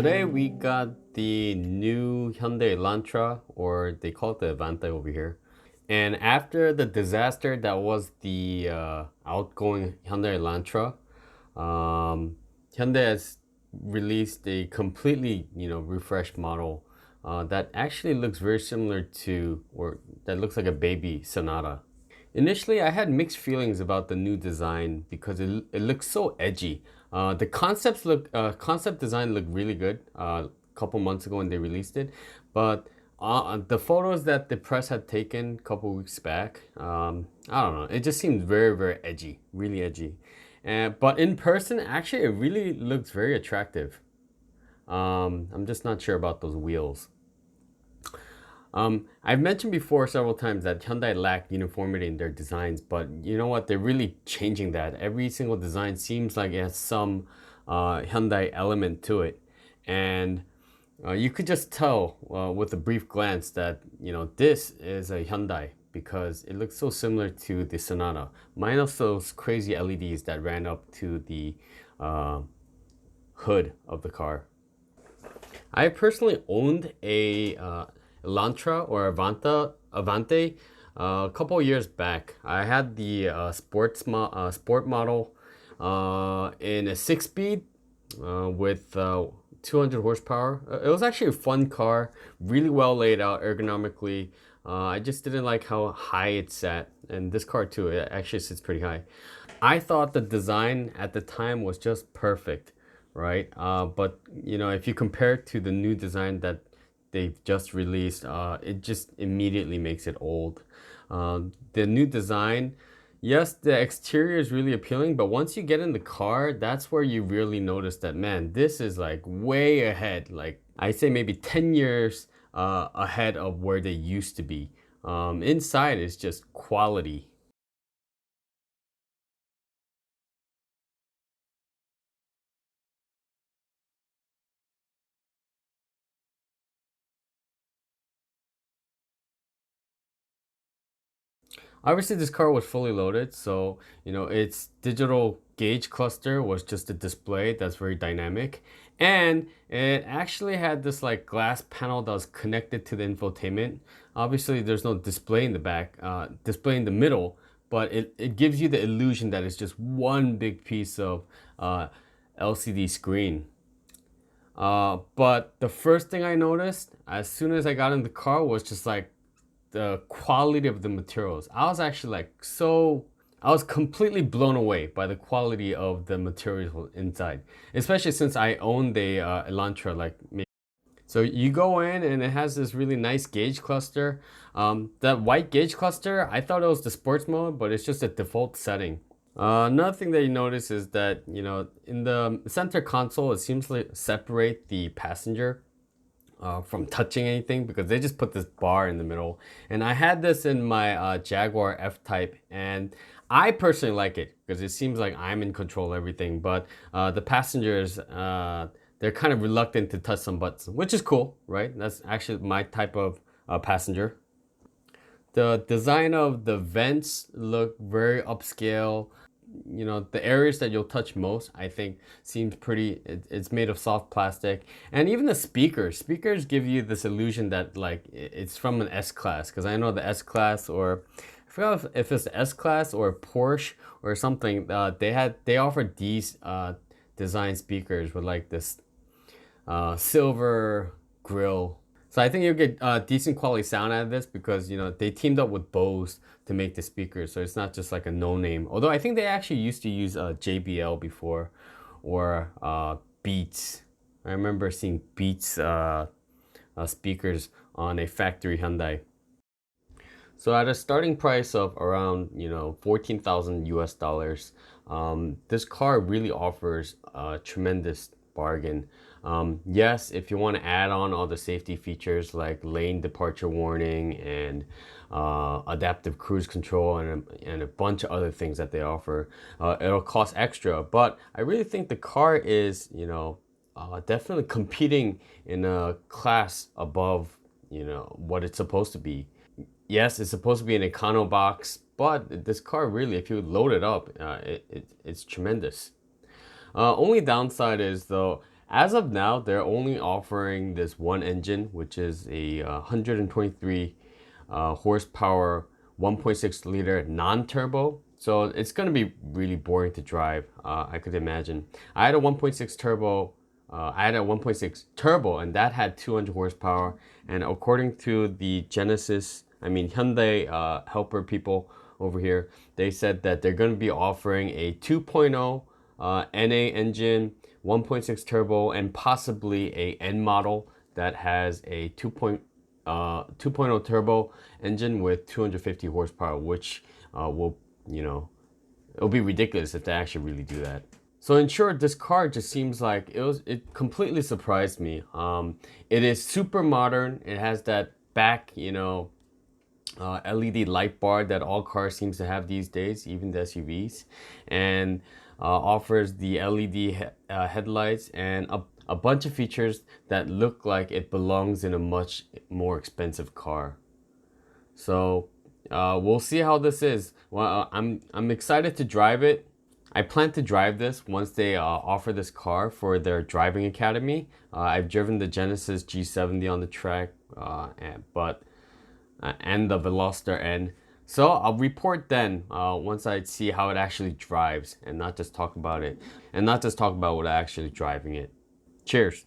Today we got the new Hyundai Elantra, or they call it the Avante over here. And after the disaster that was the outgoing Hyundai Elantra, Hyundai has released a completely, refreshed model that actually looks very similar to, or that looks like a baby Sonata. Initially, I had mixed feelings about the new design because it looks so edgy. The concept design looked really good a couple months ago when they released it, but the photos that the press had taken a couple weeks back, I don't know, it just seemed very, very edgy, really edgy. But in person, actually, it really looks very attractive. I'm just not sure about those wheels. I've mentioned before several times that Hyundai lacked uniformity in their designs, but you know what? They're really changing that. Every single design seems like it has some Hyundai element to it. And you could just tell with a brief glance that, this is a Hyundai because it looks so similar to the Sonata, minus those crazy LEDs that ran up to the hood of the car. I personally owned a Elantra or Avante a couple of years back. I had the sport model in a six-speed with 200 horsepower. It was actually a fun car, really well laid out ergonomically. I just didn't like how high it sat, and this car too, it actually sits pretty high. I thought the design at the time was just perfect, right? But if you compare it to the new design that they've just released, it just immediately makes it old. The new design, yes, the exterior is really appealing, but once you get in the car, that's where you really notice that, man, this is like way ahead. Like I say maybe 10 years ahead of where they used to be. Inside is just quality. Obviously, this car was fully loaded, so its digital gauge cluster was just a display that's very dynamic, and it actually had this like glass panel that was connected to the infotainment. Obviously, there's no display in the back, display in the middle, but it gives you the illusion that it's just one big piece of LCD screen. But the first thing I noticed as soon as I got in the car was just like the quality of the materials. I was actually I was completely blown away by the quality of the materials inside, especially since I own the Elantra. So you go in and it has this really nice gauge cluster. That white gauge cluster, I thought it was the sports mode, but it's just a default setting. Another thing that you notice is that, in the center console, it seems to separate the passenger from touching anything because they just put this bar in the middle. And I had this in my Jaguar F-Type, and I personally like it because it seems like I'm in control of everything. But the passengers, they're kind of reluctant to touch some buttons, which is cool, right? That's actually my type of passenger. The design of the vents look very upscale. The areas that you'll touch most, I think, seems pretty, it's made of soft plastic. And even the speakers give you this illusion that like it's from an S class, because I know the S class, or I forgot if it's the S class or Porsche or something, they offered these design speakers with like this silver grill. So I think you'll get decent quality sound out of this because they teamed up with Bose to make the speakers, so it's not just like a no-name. Although I think they actually used to use JBL before, or Beats. I remember seeing Beats speakers on a factory Hyundai. So at a starting price of around 14,000 US dollars, this car really offers a tremendous bargain. Yes, if you want to add on all the safety features like lane departure warning and adaptive cruise control and a bunch of other things that they offer, it'll cost extra. But I really think the car is definitely competing in a class above what it's supposed to be. Yes, it's supposed to be an econo-box, but this car really, if you load it up, it's tremendous. Only downside is though, As of now, they're only offering this one engine, which is a 123 horsepower 1.6 liter non-turbo. So it's going to be really boring to drive, I could imagine. I had a 1.6 turbo. I had a 1.6 turbo, and that had 200 horsepower. And according to the Hyundai helper people over here, they said that they're going to be offering a 2.0 NA engine, 1.6 turbo, and possibly a N model that has a 2.0 turbo engine with 250 horsepower, which will, it'll be ridiculous if they actually really do that. So in short, this car just seems like it completely surprised me. It is super modern. It has that back, LED light bar that all cars seems to have these days, even the SUVs, and offers the LED headlights and a bunch of features that look like it belongs in a much more expensive car. So we'll see how this is. Well, I'm excited to drive it. I plan to drive this once they offer this car for their driving academy. I've driven the Genesis G70 on the track, and the Veloster N. So I'll report then once I see how it actually drives, and not just talk about it, and not just talk about what actually driving it. Cheers.